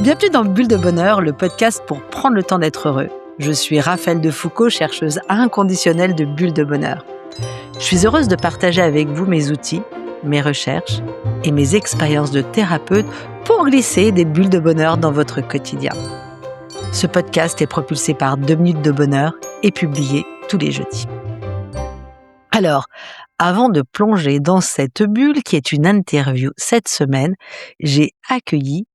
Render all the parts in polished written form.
Bienvenue dans Bulle de Bonheur, le podcast pour prendre le temps d'être heureux. Je suis Raphaël de Foucault, chercheuse inconditionnelle de Bulle de Bonheur. Je suis heureuse de partager avec vous mes outils, mes recherches et mes expériences de thérapeute pour glisser des bulles de bonheur dans votre quotidien. Ce podcast est propulsé par 2 minutes de bonheur et publié tous les jeudis. Alors, avant de plonger dans cette bulle qui est une interview cette semaine, j'ai accueilli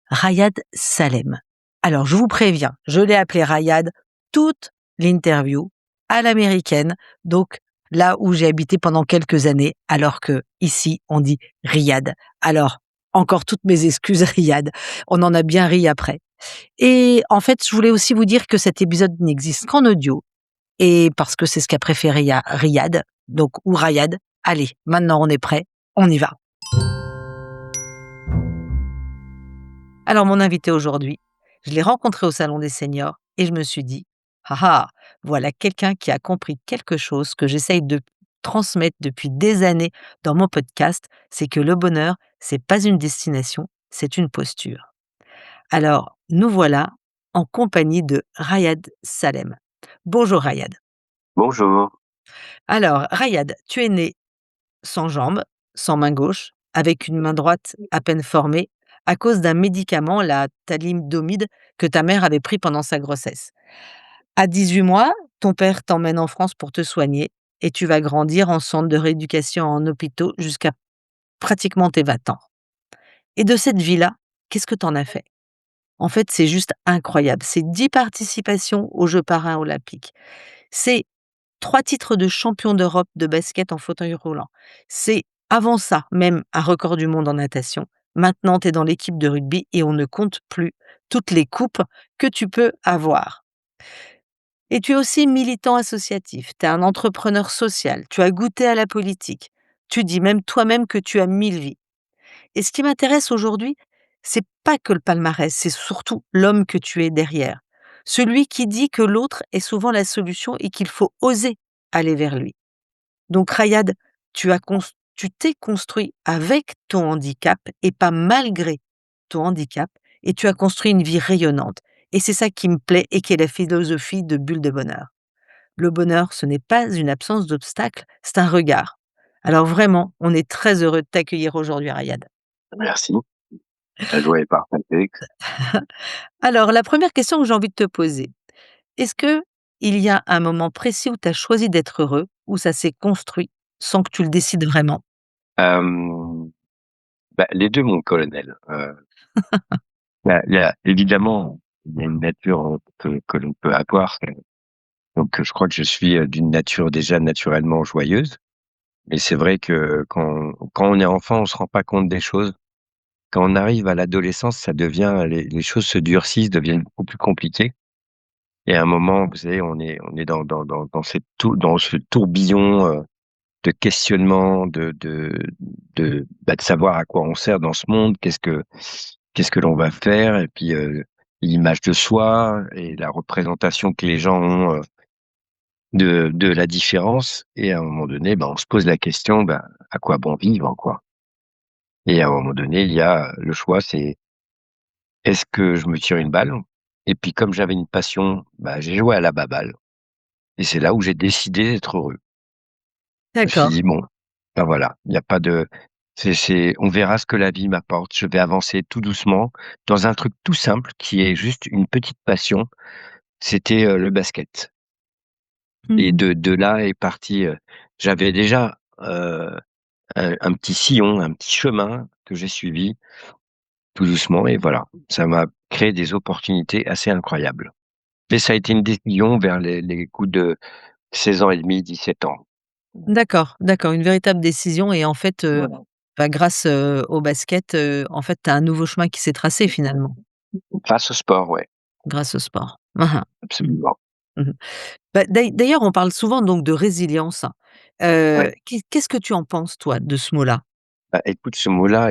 Rayad Salem. Alors, je vous préviens, je l'ai appelé Rayad toute l'interview à l'américaine, donc là où j'ai habité pendant quelques années, alors que ici on dit Riyad. Alors, encore toutes mes excuses Riyad, on en a bien ri après. Et en fait, je voulais aussi vous dire que cet épisode n'existe qu'en audio, et parce que c'est ce qu'a préféré Riyad, donc ou Rayad. Allez, maintenant on est prêt, on y va. Alors, mon invité aujourd'hui, je l'ai rencontré au Salon des Seniors et je me suis dit, ah, voilà quelqu'un qui a compris quelque chose que j'essaye de transmettre depuis des années dans mon podcast, c'est que le bonheur, c'est pas une destination, c'est une posture. Alors, nous voilà en compagnie de Rayad Salem. Bonjour Rayad. Bonjour. Alors, Rayad, tu es né sans jambes, sans main gauche, avec une main droite à peine formée, à cause d'un médicament, la thalidomide, que ta mère avait pris pendant sa grossesse. À 18 mois, ton père t'emmène en France pour te soigner et tu vas grandir en centre de rééducation en hôpitaux jusqu'à pratiquement tes 20 ans. Et de cette vie-là, qu'est-ce que tu en as fait? En fait, c'est juste incroyable. C'est 10 participations aux Jeux paralympiques. C'est 3 titres de champion d'Europe de basket en fauteuil roulant. C'est avant ça, même un record du monde en natation. Maintenant, tu es dans l'équipe de rugby et on ne compte plus toutes les coupes que tu peux avoir. Et tu es aussi militant associatif, tu es un entrepreneur social, tu as goûté à la politique. Tu dis même toi-même que tu as 1000 vies. Et ce qui m'intéresse aujourd'hui, c'est pas que le palmarès, c'est surtout l'homme que tu es derrière. Celui qui dit que l'autre est souvent la solution et qu'il faut oser aller vers lui. Donc Rayad, tu t'es construit avec ton handicap et pas malgré ton handicap, et tu as construit une vie rayonnante. Et c'est ça qui me plaît et qui est la philosophie de Bulle de Bonheur. Le bonheur, ce n'est pas une absence d'obstacles, c'est un regard. Alors vraiment, on est très heureux de t'accueillir aujourd'hui, Rayad. Merci. La joie est partagée. Alors, la première question que j'ai envie de te poser, est-ce que il y a un moment précis où tu as choisi d'être heureux, où ça s'est construit sans que tu le décides vraiment? Hem, les 2, mon colonel. Il y a évidemment, il y a une nature, que l'on peut avoir, donc je crois que je suis, d'une nature déjà naturellement joyeuse. Mais c'est vrai que quand on est enfant, on se rend pas compte des choses. Quand on arrive à l'adolescence, ça devient les choses se durcissent, deviennent beaucoup plus compliquées et à un moment, vous savez, on est dans dans ce tourbillon, de questionnement, de savoir à quoi on sert dans ce monde, qu'est-ce que l'on va faire et puis, l'image de soi et la représentation que les gens ont, de la différence et à un moment donné, on se pose la question, à quoi bon vivre, quoi? Et à un moment donné, il y a le choix, c'est: est-ce que je me tire une balle? Et puis comme j'avais une passion, j'ai joué à la baballe et c'est là où j'ai décidé d'être heureux. Je me suis D'accord, dit: «Bon, voilà, il y a pas de c'est on verra ce que la vie m'apporte. Je vais avancer tout doucement dans un truc tout simple qui est juste une petite passion». C'était, le basket et mmh, de là est parti, j'avais déjà, un petit sillon, un petit chemin que j'ai suivi tout doucement et voilà, ça m'a créé des opportunités assez incroyables. Mais ça a été une décision vers les coups de 16 ans et demi, 17 ans. d'accord, une véritable décision et en fait, Voilà. grâce, au basket, en fait, tu as un nouveau chemin qui s'est tracé finalement, Grâce au sport, ouais, grâce au sport. Mmh. absolument. Mmh. D'ailleurs, on parle souvent donc de résilience. Ouais. Qu'est-ce que tu en penses toi de ce mot-là? Écoute, ce mot-là,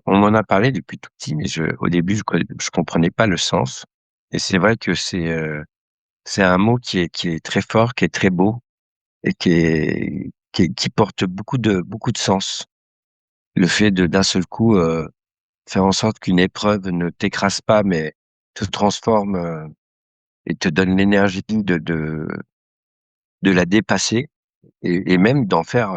on m'en a parlé depuis tout petit, mais au début, je comprenais pas le sens et c'est vrai que c'est un mot qui est très fort, qui est très beau et qui porte beaucoup de sens. Le fait de d'un seul coup, faire en sorte qu'une épreuve ne t'écrase pas, mais te transforme, et te donne l'énergie de la dépasser et même d'en faire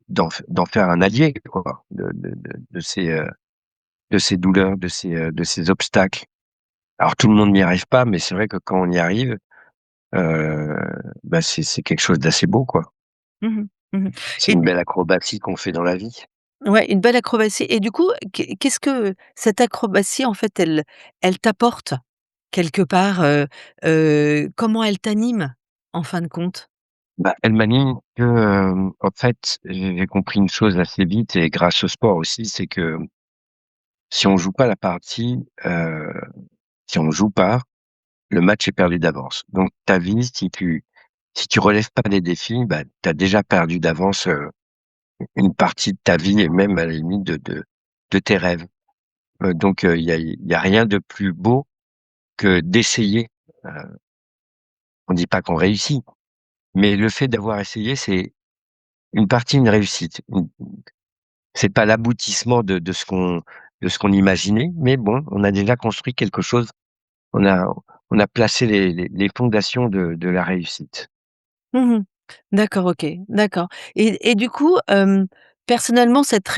un allié, quoi, de ces douleurs, de ces obstacles. Alors tout le monde n'y arrive pas, mais c'est vrai que quand on y arrive, heu, bah, c'est quelque chose d'assez beau, quoi. Mmh mh. Mmh. C'est Et une belle acrobatie qu'on fait dans la vie. ouais, une belle acrobatie et du coup, qu'est-ce que cette acrobatie, en fait, elle t'apporte quelque part, comment elle t'anime, en fin de compte? Bah, elle m'anime que, en fait, j'ai compris une chose assez vite et grâce au sport aussi, c'est que si on joue pas la partie, si on joue pas, le match est perdu d'avance. Donc ta vie, si tu relèves pas des défis, bah, tu as déjà perdu d'avance, une partie de ta vie et même à la limite de tes rêves. Donc il y a rien de plus beau que d'essayer. Heu, on dit pas qu'on réussit, mais le fait d'avoir essayé, c'est une partie, une réussite. C'est pas l'aboutissement de ce qu'on imaginait, mais bon, on a déjà construit quelque chose. On a on a placé les fondations de la réussite. Mmh. D'accord, OK, d'accord et du coup, personnellement, cette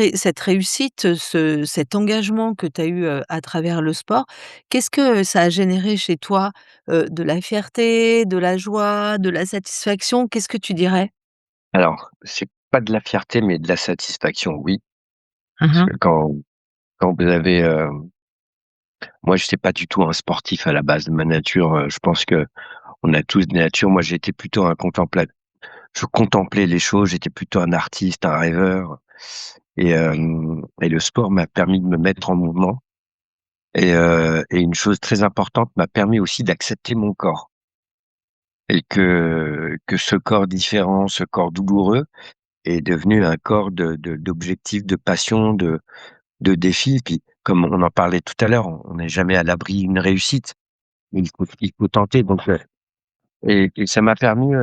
réussite, cet engagement que tu as eu, à travers le sport, qu'est-ce que ça a généré chez toi? De la fierté, de la joie, de la satisfaction? Qu'est-ce que tu dirais? Alors, c'est pas de la fierté, mais de la satisfaction, oui. Mmh Parce mh. que quand vous avez, moi, j'étais pas du tout un sportif à la base de ma nature, je pense qu'on a tous des natures. Moi, j'étais plutôt un contempla je contemplais les choses, j'étais plutôt un artiste, un rêveur et le sport m'a permis de me mettre en mouvement et une chose très importante, m'a permis aussi d'accepter mon corps et que ce corps différent, ce corps douloureux est devenu un corps d'objectifs, de passion, de défis. Puis, comme on en parlait tout à l'heure, on n'est jamais à l'abri d'une réussite. Il faut tenter donc et ça m'a permis,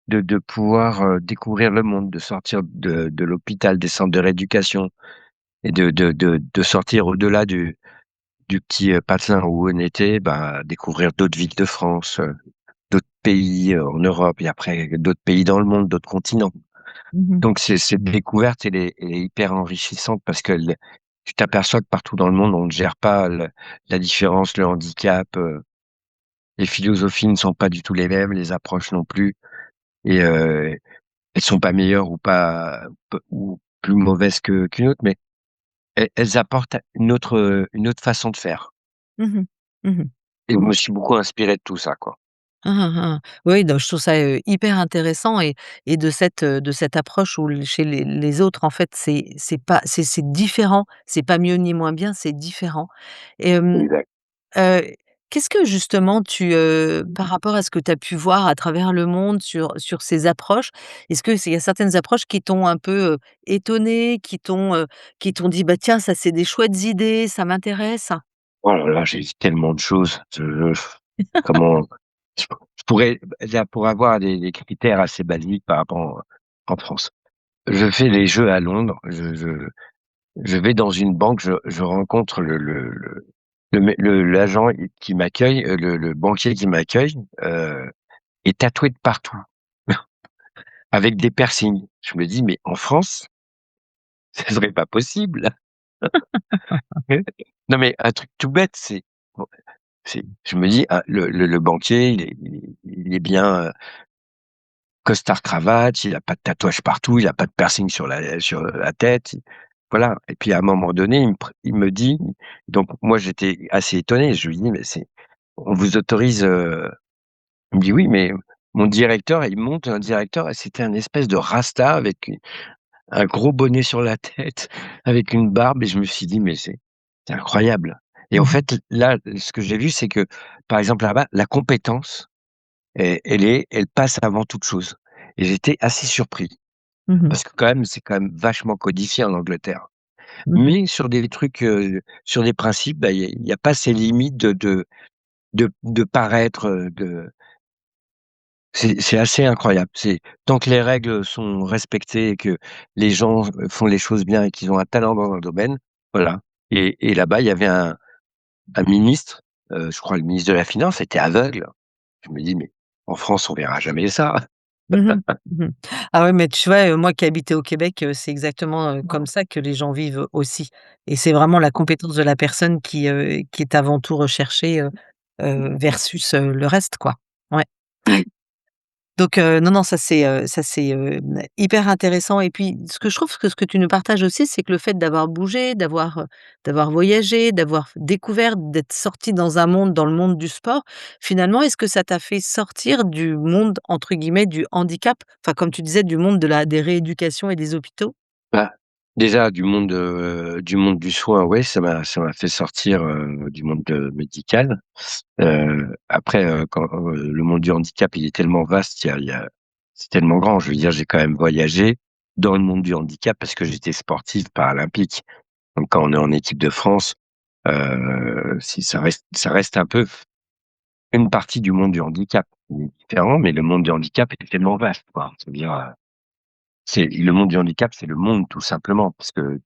de pouvoir, découvrir le monde, de sortir de l'hôpital, des centres de rééducation et de sortir au-delà du petit, patelin où on était, bah, découvrir d'autres villes de France, d'autres pays, en Europe et après d'autres pays dans le monde, d'autres continents. Mmh. Donc c'est cette découverte, elle est hyper enrichissante parce que tu t'aperçois que partout dans le monde, on ne gère pas la différence, le handicap, les philosophies ne sont pas du tout les mêmes, les approches non plus et elles sont pas meilleures ou pas ou plus mauvaises qu'une autre, mais elles apportent une autre façon de faire Mmh mh. Mmh. et je me suis beaucoup inspiré de tout ça, quoi. Hein, hein, hein. Oui, donc je trouve ça, hyper intéressant et de cette approche où chez les autres, en fait, c'est pas c'est différent, c'est pas mieux ni moins bien, c'est différent et Exact. heu, qu'est-ce que justement par rapport à ce que tu as pu voir à travers le monde sur ces approches, est-ce que il y a certaines approches qui t'ont un peu, étonné, qui t'ont dit: «Bah, tiens, ça, c'est des chouettes idées, ça m'intéresse»? Oh là là, j'ai vu tellement de choses. Comment je pourrais là, pour avoir des critères assez basiques par rapport en France. Je fais les jeux à Londres, je vais dans une banque, je rencontre l'agent qui m'accueille, le banquier qui m'accueille, est tatoué de partout, avec des piercings. Je me dis: «Mais en France, ça serait pas possible». Non, mais un truc tout bête, bon, je me dis: «Ah, le banquier, il est bien, costard cravate, il a pas de tatouage partout, il a pas de piercing sur la tête». Voilà et puis à un moment donné, il me dit donc moi j'étais assez étonné, je lui dis: «Mais c'est on vous autorise, il me dit: «Oui, mais mon directeur», il monte un directeur et c'était un espèce de rasta avec un gros bonnet sur la tête, avec une barbe et je me suis dit: «Mais c'est incroyable» et en Mmh mh. fait, là, ce que j'ai vu, c'est que, par exemple, là-bas, la compétence, elle passe avant toute chose et j'étais assez surpris Mmh. parce que quand même, c'est quand même vachement codifié en Angleterre. Mmh. Mais sur des trucs, sur des principes, bah, il y a pas ces limites de paraître, C'est assez incroyable. C'est tant que les règles sont respectées et que les gens, font les choses bien et qu'ils ont un talent dans un domaine, voilà. Et là-bas, il y avait un ministre, je crois le ministre de la Finance était aveugle. Je me dis: «Mais en France, on verra jamais ça». Mmh mh. Mmh. Ah ouais, mais tu vois, moi qui habitais au Québec, c'est exactement, comme ça que les gens vivent aussi et c'est vraiment la compétence de la personne qui est avant tout recherchée, versus, le reste, quoi. Ouais. Donc non, non, ça c'est, hyper intéressant et puis ce que je trouve que ce que tu nous partages aussi, c'est que le fait d'avoir bougé, d'avoir voyagé, d'avoir découvert, d'être sorti dans un monde dans le monde du sport, finalement, est-ce que ça t'a fait sortir du monde, entre guillemets, du handicap? Enfin, comme tu disais, du monde de la des rééducations et des hôpitaux? Bah, déjà du monde du soin, ouais, ça m'a fait sortir, du monde, médical. Après, quand, le monde du handicap, il est tellement vaste, il y a c'est tellement grand. Je veux dire, j'ai quand même voyagé dans le monde du handicap parce que j'étais sportif paralympique. Donc quand on est en équipe de France, si ça reste un peu une partie du monde du handicap. Il est différent, mais le monde du handicap est tellement vaste, quoi. C'est-à-dire, c'est le monde du handicap, c'est le monde tout simplement parce que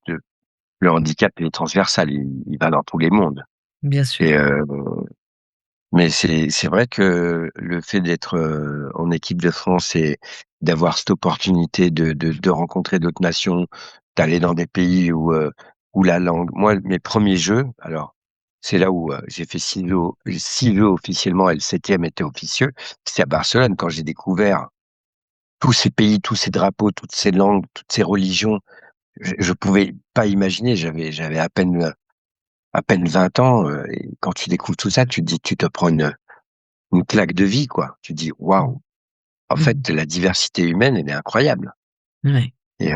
le handicap est transversal, il va dans tous les mondes Bien sûr. et mais c'est vrai que le fait d'être, en équipe de France et d'avoir cette opportunité de rencontrer d'autres nations, d'aller dans des pays où la langue moi, mes premiers jeux, alors c'est là où, j'ai fait 6 vœux officiellement et le 7e était officieux, c'est à Barcelone quand j'ai découvert tous ces pays, tous ces drapeaux, toutes ces langues, toutes ces religions. Je pouvais pas imaginer, j'avais à peine 20 ans, et quand tu découvres tout ça, tu te dis tu te prends une claque de vie, quoi. Tu dis: Mmh. «Waouh!» En Mmh mh. fait, la diversité humaine, elle est incroyable Ouais. et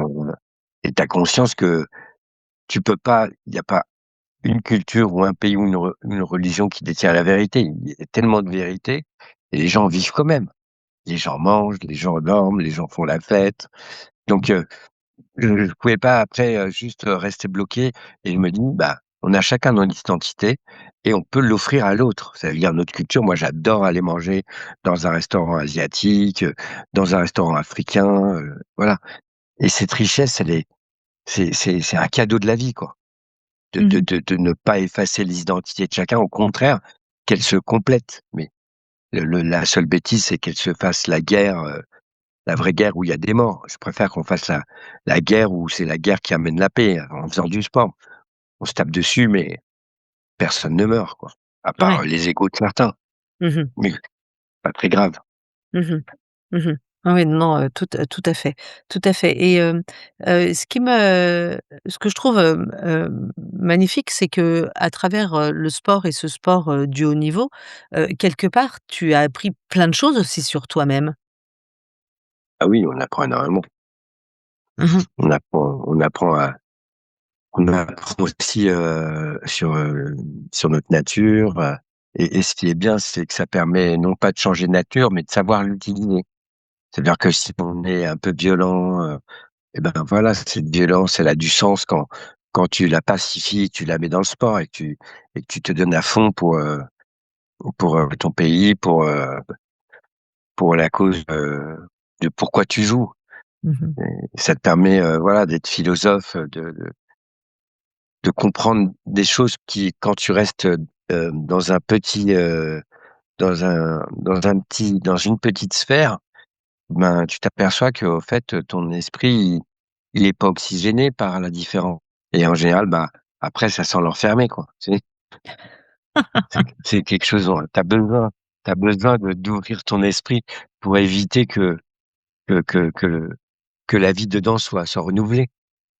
tu as conscience que tu peux pas il y a pas une culture ou un pays ou une religion qui détient la vérité. Il y a tellement de vérité et les gens vivent quand même. Les gens mangent, les gens dorment, les gens font la fête. Donc je pouvais pas après, juste, rester bloqué et je me dis: «Bah, on a chacun notre identité et on peut l'offrir à l'autre». Ça veut dire notre culture, moi j'adore aller manger dans un restaurant asiatique, dans un restaurant africain, voilà et cette richesse, elle est c'est un cadeau de la vie, quoi. De Mmh de mh. de de ne pas effacer les identités de chacun, au contraire, qu'elles se complètent. Mais la seule bêtise, c'est qu'elles se fassent la vraie guerre où il y a des morts. Je préfère qu'on fasse la guerre où c'est la guerre qui amène la paix, en faisant du sport. On se tape dessus, mais personne ne meurt, quoi. À part, Ouais. les égos de certains, Mmh mh. mais pas très grave. Mmh mh. Mmh mh. Ah oui, non, tout à fait, tout à fait et ce que je trouve, magnifique, c'est qu'à travers, le sport et ce sport, du haut niveau, quelque part, tu as appris plein de choses aussi sur toi-même. Ah oui, on apprend énormément. Mmh mh. On apprend aussi, sur notre nature, et ce qui est bien, c'est que ça permet non pas de changer de nature, mais de savoir l'utiliser. C'est-à-dire que si on est un peu violent, et ben, voilà, cette violence, elle a du sens quand tu la pacifies, tu la mets dans le sport et que tu te donnes à fond pour ton pays, pour la cause, de pourquoi tu joues. Mmh mh. Et ça te permet, voilà, d'être philosophe, de comprendre des choses qui, quand tu restes, dans un petit, dans une petite sphère, ben, tu t'aperçois qu'au fait, ton esprit, il est pas oxygéné par la différence et en général, bah, après ça sent l'enfermer, quoi. C'est quelque chose dont tu as besoin d'ouvrir ton esprit pour éviter que que que que la vie dedans soit renouvelée.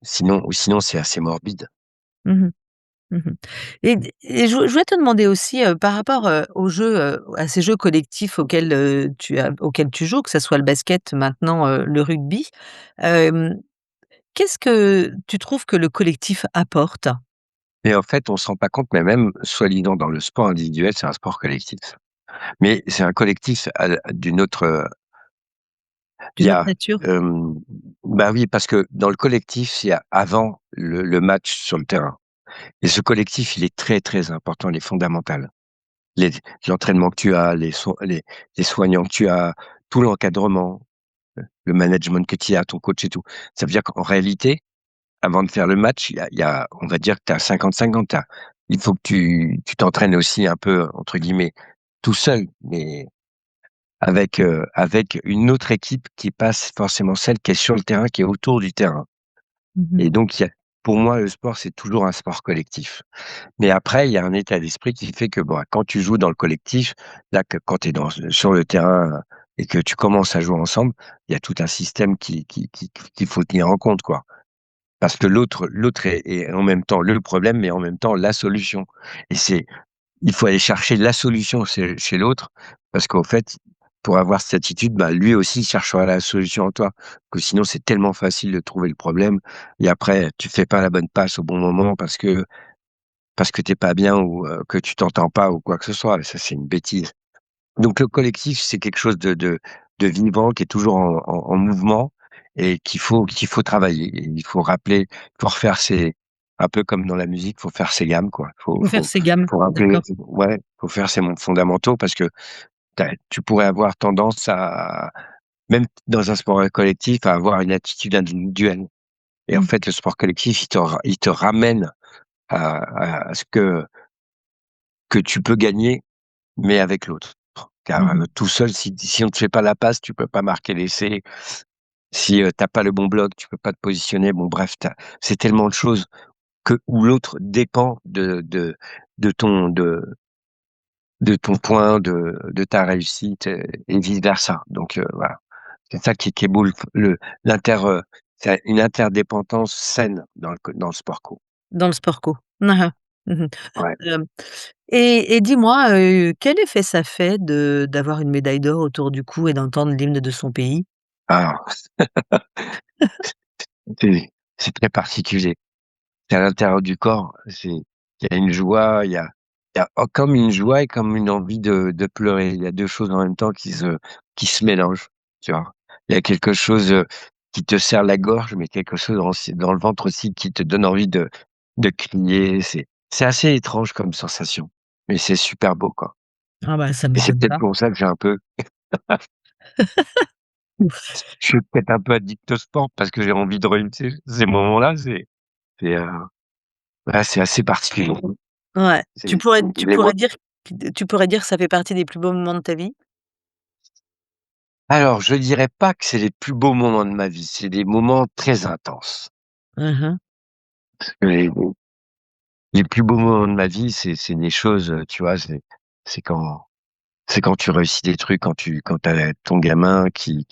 Sinon c'est assez morbide. Mmh mh. Mmh mh et je voulais te demander aussi, par rapport, aux jeux, à ces jeux collectifs auxquels tu joues, que ça soit le basket, maintenant, le rugby, hem, qu'est-ce que tu trouves que le collectif apporte? Et en fait, on se rend pas compte, mais même soi-disant dans le sport individuel, c'est un sport collectif. Mais c'est un collectif d'une autre, il y D'une autre a, nature? bah, oui, parce que dans le collectif, il y a avant le match sur le terrain et ce collectif, il est très, très important, il est fondamental. Les l'entraînement que tu as, les soignants que tu as, tout l'encadrement, le management que tu as, ton coach et tout. Ça veut dire qu'en réalité, avant de faire le match, il y a on va dire que tu as 50-50. Il faut que tu t'entraînes aussi un peu, entre guillemets, «tout seul», mais avec une autre équipe qui est pas forcément celle qui est sur le terrain, qui est autour du terrain. Mmh. Et donc il y a pour moi, le sport, c'est toujours un sport collectif. Mais après, il y a un état d'esprit qui fait que, bon, quand tu joues dans le collectif, là, que quand tu es sur le terrain et que tu commences à jouer ensemble, il y a tout un système qu'il faut tenir en compte, quoi. Parce que l'autre est en même temps le problème, mais en même temps la solution. Et il faut aller chercher la solution chez l'autre, parce qu'au fait, pour avoir cette attitude, bah, lui aussi cherchera la solution en toi. Que sinon, c'est tellement facile de trouver le problème et après, tu fais pas la bonne passe au bon moment parce que t'es pas bien ou que tu t'entends pas ou quoi que ce soit. Ça, c'est une bêtise. Donc le collectif, c'est quelque chose de vivant qui est toujours en mouvement et qu'il faut travailler. Et il faut rappeler, il faut refaire ses un peu comme dans la musique, faut faire ses gammes, quoi. Faut Faut faire faut ses gammes, faut rappeler d'accord. ouais, faut faire ses fondamentaux parce que tu pourrais avoir tendance à même dans un sport collectif, à avoir une attitude individuelle. Et en Mmh. fait, le sport collectif, il te ramène à ce que tu peux gagner mais avec l'autre. Mmh Car, mh. tout seul, si on te fait pas la passe, tu peux pas marquer l'essai. Si, tu pas le bon bloc, tu peux pas te positionner. Bon bref, c'est tellement de choses que où l'autre dépend de ton point, de ta réussite et vice versa. Donc, voilà. C'est ça qui est beau, l'inter, c'est une interdépendance saine dans le sport co. Dans le sport co. Mmh mh. Mmh. Ouais. Et dis-moi, quel effet ça fait d'avoir une médaille d'or autour du cou et d'entendre l'hymne de son pays? Ah, c'est c'est très particulier. C'est à l'intérieur du corps, il y a une joie, il y a comme une joie et comme une envie de pleurer. Il y a 2 choses en même temps qui se mélangent, tu vois? Il y a quelque chose, qui te serre la gorge, mais quelque chose aussi dans le ventre aussi qui te donne envie de crier. C'est assez étrange comme sensation, mais c'est super beau, quoi. Ah bah, ça Et c'est m'étonne peut-être pas. pour ça que je suis peut-être un peu addict au sport parce que j'ai envie de revivre ces moments-là. C'est, ouais, c'est assez particulier. Ouais. Tu C'est pourrais tu les pourrais mots. dire tu pourrais dire que ça fait partie des plus beaux moments de ta vie? Alors, je dirais pas que c'est les plus beaux moments de ma vie, c'est des moments très intenses. Mmh mh. Les plus beaux moments de ma vie, c'est des choses, tu vois, c'est quand c'est quand tu réussis des trucs, quand tu as ton gamin qui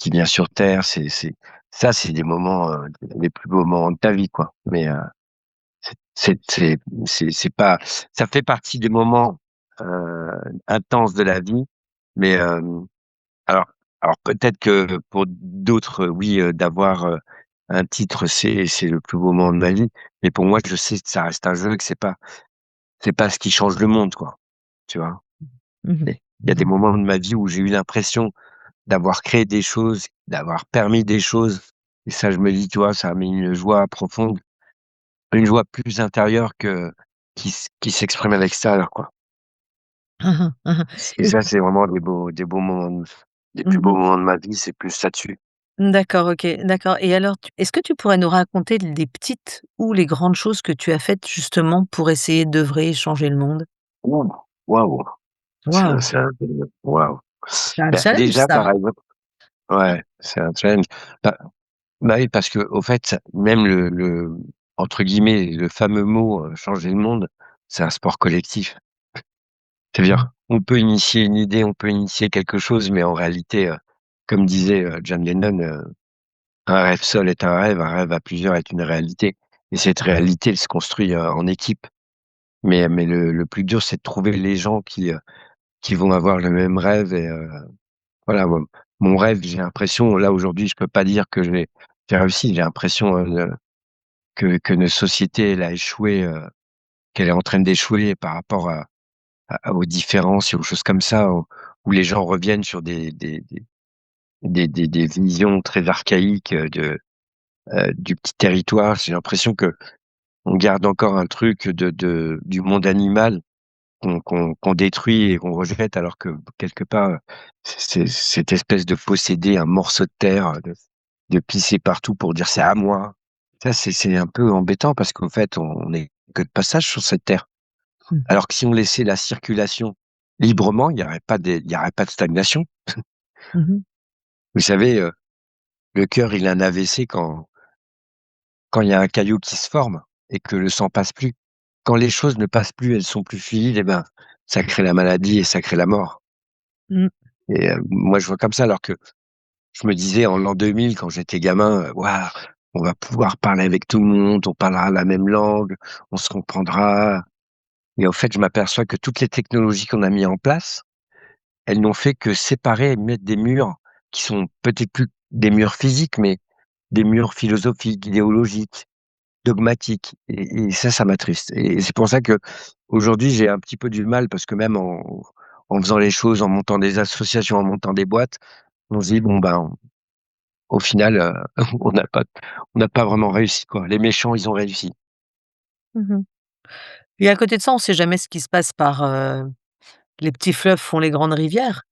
vient sur terre, c'est des moments, les plus beaux moments de ta vie, quoi. Mais, c'est pas ça fait partie des moments, intenses de la vie, mais, Alors alors peut-être que pour d'autres, oui, d'avoir, un titre, c'est le plus beau moment de ma vie, mais pour moi, je sais que ça reste un jeu, que c'est pas ce qui change le monde, quoi, tu vois? Mmh mh. Et il y a des Mmh. moments de ma vie où j'ai eu l'impression d'avoir créé des choses, d'avoir permis des choses et ça, je me dis, tu vois, ça a mis une joie profonde, une joie plus intérieure que qui s'exprime à l'extérieur, quoi. Mmh mh. Mmh. Et ça, c'est vraiment des beaux moments des plus Mmh beaux mh. moments de ma vie, c'est plus là-dessus. D'accord, OK, d'accord, et alors est-ce que tu pourrais nous raconter les petites ou les grandes choses que tu as faites justement pour essayer d'œuvrer et changer le monde? Ouh! Waouh! Waouh! C'est un waouh! C'est un Bah, challenge déjà, ça, par hein? exemple ouais, c'est un challenge. Bah bah, oui, parce qu'au fait, même le entre guillemets, le fameux mot, «changer le monde», c'est un sport collectif. Mmh. C'est-à-dire, on peut initier une idée, on peut initier quelque chose, mais en réalité, comme disait, John Lennon, «Un rêve seul est un rêve à plusieurs est une réalité» et cette réalité, elle se construit, en équipe. Mais le plus dur, c'est de trouver les gens qui vont avoir le même rêve et voilà, mon rêve, j'ai l'impression là aujourd'hui, je peux pas dire que j'ai réussi. J'ai l'impression, que notre société, elle a échoué, qu'elle est en train d'échouer par rapport aux différences et aux choses comme ça, où les gens reviennent sur des visions très archaïques, du petit territoire. J'ai l'impression qu'on garde encore un truc du monde animal qu'on détruit et qu'on rejette alors que quelque part, c'est cette espèce de posséder un morceau de terre, de pisser partout pour dire: «C'est à moi». Ça, c'est un peu embêtant parce qu'en fait, on est que de passage sur cette terre. Mmh. Alors que si on laissait la circulation librement, il y aurait pas de stagnation. Mmh mh. Vous savez, le cœur, il a un AVC quand il y a un caillou qui se forme et que le sang passe plus. Quand les choses ne passent plus, elles sont plus fluides et ben, ça crée la maladie et ça crée la mort Mmh. et moi, je vois comme ça alors que je me disais en l'an 2000 quand j'étais gamin, «Waouh, on va pouvoir parler avec tout le monde, on parlera la même langue, on se comprendra» et en fait, je m'aperçois que toutes les technologies qu'on a mis en place, elles n'ont fait que séparer et mettre des murs qui sont peut-être plus des murs physiques, mais des murs philosophiques, idéologiques, dogmatiques et ça m'attriste et c'est pour ça qu'aujourd'hui, j'ai un petit peu du mal parce que même en faisant les choses, en montant des associations, en montant des boîtes, on se dit: «Bon, ben, au final, on n'a pas vraiment réussi, quoi. Les méchants, ils ont réussi». Mmh mh. Et à côté de ça, on sait jamais ce qui se passe par, les petits fleuves font les grandes rivières.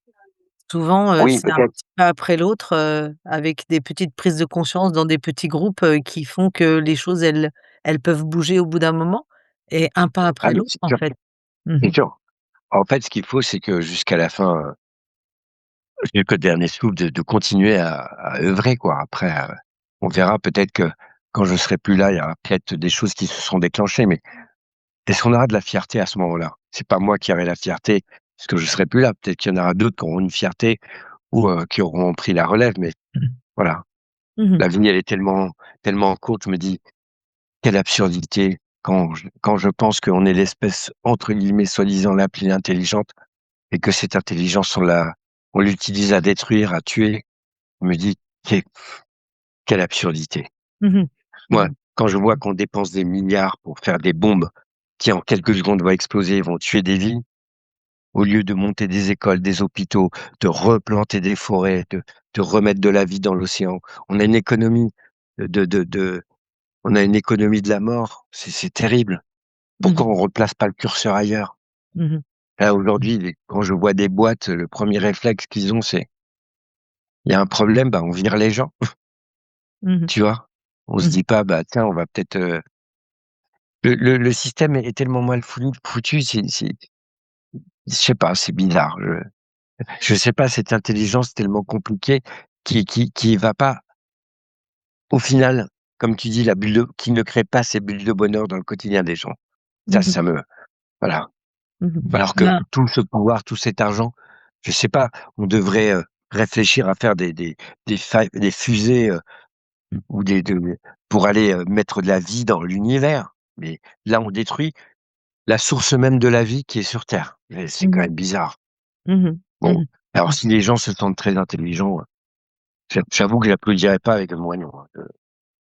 Souvent, Oui, c'est un peut-être. petit pas après l'autre, avec des petites prises de conscience dans des petits groupes, qui font que les choses, elles peuvent bouger au bout d'un moment et un pas Ah après mais l'autre, en fait. Mmh c'est mh. sûr. En fait, ce qu'il faut, c'est que jusqu'à la fin, jusqu'au dernier souffle de continuer à œuvrer, quoi. Après, on verra peut-être que quand je serai plus là, il y aura peut-être des choses qui se sont déclenchées, mais est-ce qu'on aura de la fierté à ce moment-là? C'est pas moi qui aurai la fierté, parce que je serai plus là. Peut-être qu'il y en aura d'autres qui auront une fierté ou, qui auront pris la relève, mais voilà. Mmh mh. La vie, elle est tellement courte, je me dis: «Quelle absurdité» quand je pense qu'on est l'espèce, entre guillemets, soi-disant «la plus intelligente» et que cette intelligence, on l'utilise à détruire, à tuer. Je me dis: Quelle absurdité». Mmh mh. Moi, Mmh. quand je vois qu'on dépense des milliards pour faire des bombes qui, en quelques secondes, vont exploser et vont tuer des vies, au lieu de monter des écoles, des hôpitaux, de replanter des forêts, de remettre de la vie dans l'océan. On a une économie de on a une économie de la mort, c'est terrible. Mmh Pourquoi mh. on replace pas le curseur ailleurs? Mmh mh. Là, aujourd'hui, quand je vois des boîtes, le premier réflexe qu'ils ont, c'est: «Il y a un problème, bah, on vire les gens», Mmh mh. tu vois? On se Mmh. dit pas: «Bah, tiens, on va peut-être, le système est tellement mal foutu, c'est je sais pas, c'est bizarre. Je sais pas, cette intelligence tellement compliquée qui va pas, au final, comme tu dis, la bulle de qui ne crée pas ces bulles de bonheur dans le quotidien des gens. Mmh mh. Ça me voilà. Mmh mh. Alors que Ben, tout ce pouvoir, tout cet argent, je sais pas, on devrait, réfléchir à faire des fusées, ou des de pour aller, mettre de la vie dans l'univers. Mais là, on détruit la source même de la vie qui est sur terre et c'est mmh quand mh. même bizarre. Mmh mh. Bon, Mmh mh. alors si les gens se sentent très intelligents, j'avoue que j'applaudirais pas avec un moignon, hein,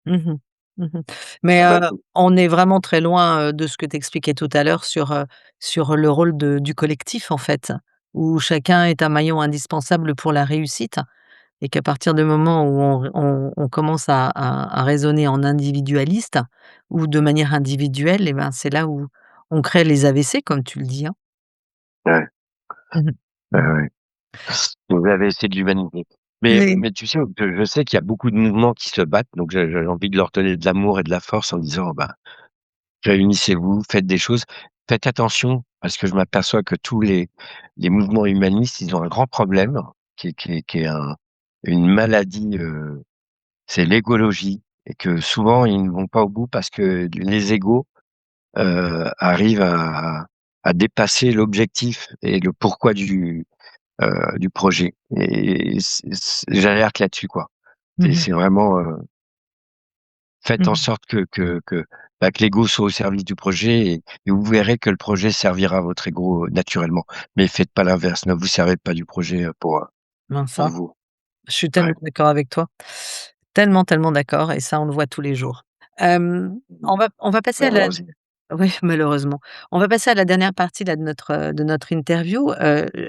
Mmh mh. Mmh mh. Mais, bah, on est vraiment très loin, de ce que tu expliquais tout à l'heure sur le rôle du collectif, en fait, où chacun est un maillon indispensable pour la réussite et qu'à partir du moment où on commence à raisonner en individualiste ou de manière individuelle et ben, c'est là où on crée les AVC comme tu le dis, hein. ouais, Mmh mh. ouais, Mmh. ouais. Vous avez essayé de l'humanité. Oui. Mais tu sais, je sais qu'il y a beaucoup de mouvements qui se battent, donc j'ai envie de leur donner de l'amour et de la force en disant: «Bah, réunissez-vous, faites des choses. Faites attention parce que je m'aperçois que tous les mouvements humanistes, ils ont un grand problème qui est une maladie, c'est l'égologie et que souvent ils ne vont pas au bout parce que les égos, arrivent à dépasser l'objectif et le pourquoi du projet et j'alerte là-dessus, quoi. Mmh mh. C'est vraiment, faites en Mmh. sorte bah, que l'ego soit au service du projet et vous verrez que le projet servira votre ego, naturellement. Mais faites pas l'inverse, ne vous servez pas du projet, Ben, pour ça, vous. je suis Ouais. tellement d'accord avec toi. Tellement, tellement d'accord et ça, on le voit tous les jours. On va passer à la Malheureusement. oui, malheureusement. On va passer à la dernière partie là de notre interview,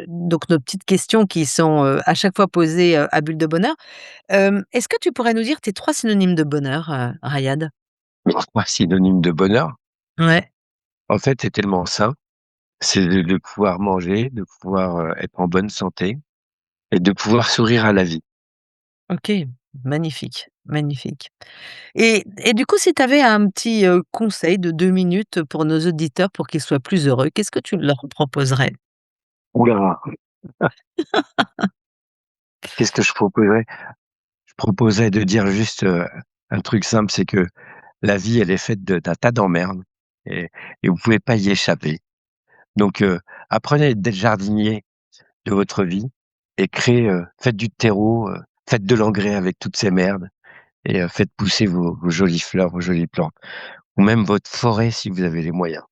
donc nos petites questions qui sont, à chaque fois posées, à bulle de bonheur. Est-ce que tu pourrais nous dire tes 3 synonymes de bonheur, Rayad? Mais 3 synonymes de bonheur, Ouais. en fait, c'est tellement simple. c'est de pouvoir manger, de pouvoir, être en bonne santé et de pouvoir sourire à la vie. OK, magnifique, magnifique. Et du coup, si tu avais un petit, conseil de 2 minutes pour nos auditeurs pour qu'ils soient plus heureux, qu'est-ce que tu leur proposerais? Ouh là! Qu'est-ce que je proposerais? Je proposerais de dire juste, un truc simple, c'est que la vie, elle est faite d'un tas d'emmerdes et vous pouvez pas y échapper. Donc, apprenez d'être jardinier de votre vie et créez, faites du terreau, faites de l'engrais avec toutes ces merdes et faites pousser vos jolies fleurs, vos jolies plantes ou même votre forêt si vous avez les moyens.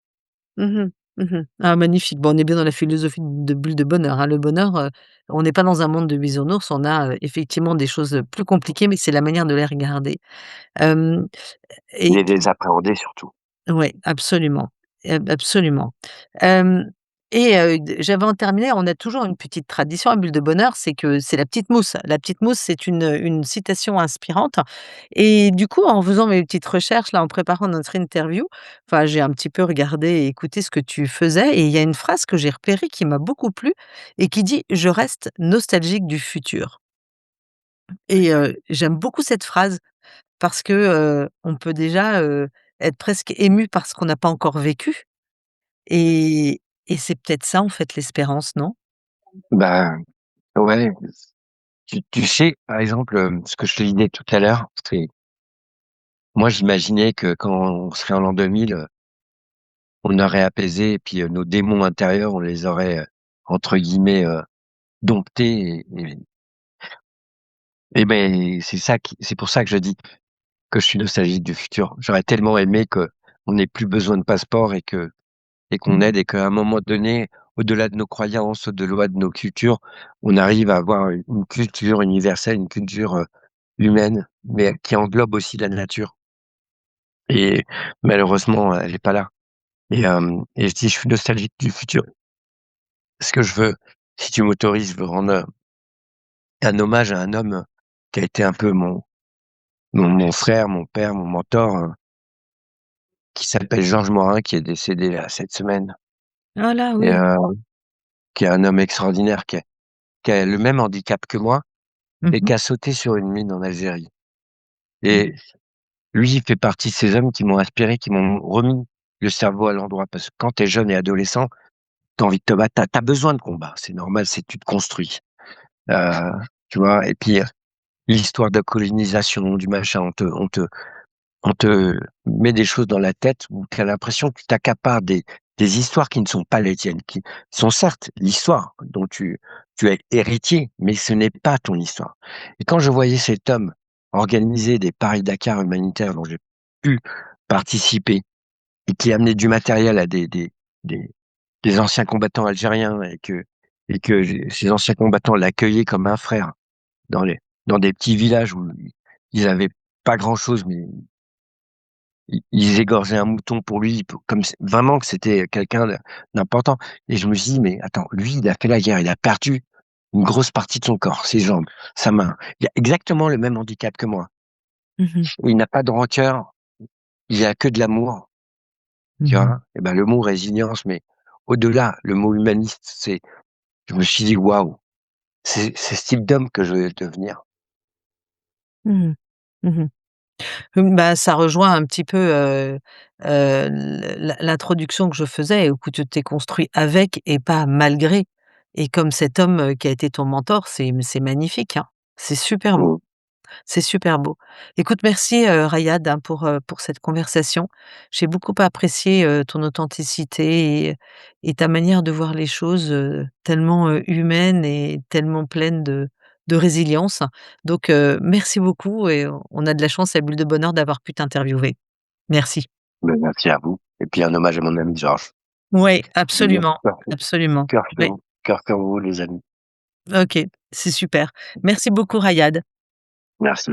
Mmh mh. Mmh. Ah magnifique. Bon, on est bien dans la philosophie de bulle de bonheur, hein. Le bonheur, on n'est pas dans un monde de bisounours, on a, effectivement des choses, plus compliquées, mais c'est la manière de les regarder. Hem et Et les appréhender surtout. Ouais, absolument, absolument. Hem d j'avais en terminer, on a toujours une petite tradition à Bulle de Bonheur, c'est que c'est la petite mousse. La petite mousse, c'est une citation inspirante et du coup, en faisant mes petites recherches, là, en préparant notre interview, enfin, j'ai un petit peu regardé et écouté ce que tu faisais et il y a une phrase que j'ai repérée qui m'a beaucoup plu et qui dit: «Je reste nostalgique du futur» et j'aime beaucoup cette phrase parce que, on peut déjà, être presque ému par ce qu'on n'a pas encore vécu et c'est peut-être ça, en fait, l'espérance, non? Bah, ouais, tu sais, par exemple, ce que je te disais tout à l'heure, c'est moi j'imaginais que quand on serait en l'an 2000, on aurait apaisé et puis, nos démons intérieurs, on les aurait, entre guillemets, «domptés» et beh, c'est pour ça que je dis que je suis nostalgique du futur. J'aurais tellement aimé qu'on n'ait plus besoin de passeport et qu'on Mmh. aide et qu'à un moment donné, au-delà de nos croyances, au-delà de nos cultures, on arrive à avoir une culture universelle, une culture, humaine, mais qui englobe aussi la nature et malheureusement, elle est pas là et je dis: «Je suis nostalgique du futur». Ce que je veux, si tu m'autorises, je veux rendre, un hommage à un homme qui a été un peu mon frère, mon père, mon mentor, qui s'appelle Georges Morin, qui est décédé là cette semaine Ah là, et oui. qui est un homme extraordinaire qui a le même handicap que moi et Mmh. qui a sauté sur une mine en Algérie et lui, il fait partie de ces hommes qui m'ont inspiré, qui m'ont remis le cerveau à l'endroit parce que quand tu es jeune et adolescent, tu as envie de te battre, tu as besoin de combat, c'est normal, c'est tu te construis, heu, tu vois? Et puis, l'histoire de la colonisation, du machin, on te met des choses dans la tête où tu as l'impression que tu t'accapares des histoires qui ne sont pas les tiennes, qui sont certes l'histoire dont tu es héritier, mais ce n'est pas ton histoire. Et quand je voyais cet homme organiser des Paris-Dakar humanitaires dont j'ai pu participer et qui amenait du matériel à des des anciens combattants algériens et que ces anciens combattants l'accueillaient comme un frère dans les dans des petits villages où ils avaient pas grand-chose, mais ils égorgeaient un mouton pour lui, p comme s vraiment que c'était quelqu'un d'important et je me suis dit: «Mais attends, lui, il a fait la guerre, il a perdu une grosse partie de son corps, ses jambes, sa main. Il a exactement le même handicap que moi. Mmh. Il n'a pas de rancœur, il a que de l'amour», tu Mmh. vois? Et ben, le mot résilience, mais au-delà, le mot humaniste, c'est je me suis dit: «Waouh, c'est ce type d'homme que je veux devenir». Mmh. Mmh. Bah, ça rejoint un petit peu, l'introduction que je faisais, où tu t'es construit avec et pas malgré et comme cet homme, qui a été ton mentor, c'est magnifique, hein. C'est super beau. Mmh. C'est super beau. Écoute, merci, Rayad, hein, pour cette conversation. J'ai beaucoup apprécié, ton authenticité et ta manière de voir les choses, tellement, humaine et tellement pleine de résilience. Donc, merci beaucoup et on a de la chance à Bulle de Bonheur d'avoir pu t'interviewer. Merci. Beh, merci à vous et puis un hommage à mon ami Georges. Ouais, Bien, absolument, parfait. absolument. Oui, Cœur sur vous les amis. OK, c'est super. Merci beaucoup, Rayad. Merci.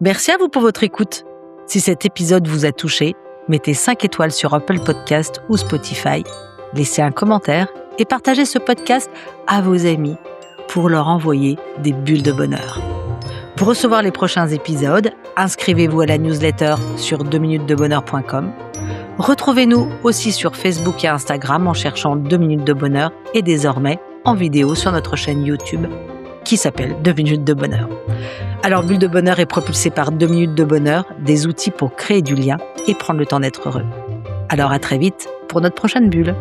Merci à vous pour votre écoute. Si cet épisode vous a touché, mettez 5 étoiles sur Apple Podcast ou Spotify, laissez un commentaire et partagez ce podcast à vos amis pour leur envoyer des bulles de bonheur. Pour recevoir les prochains épisodes, inscrivez-vous à la newsletter sur 2minutesdebonheur.com. Retrouvez-nous aussi sur Facebook et Instagram en cherchant 2 minutes de bonheur et désormais en vidéo sur notre chaîne YouTube qui s'appelle 2 minutes de bonheur. Alors, Bulle de bonheur est propulsée par 2 minutes de bonheur, des outils pour créer du lien et prendre le temps d'être heureux. Alors à très vite pour notre prochaine bulle.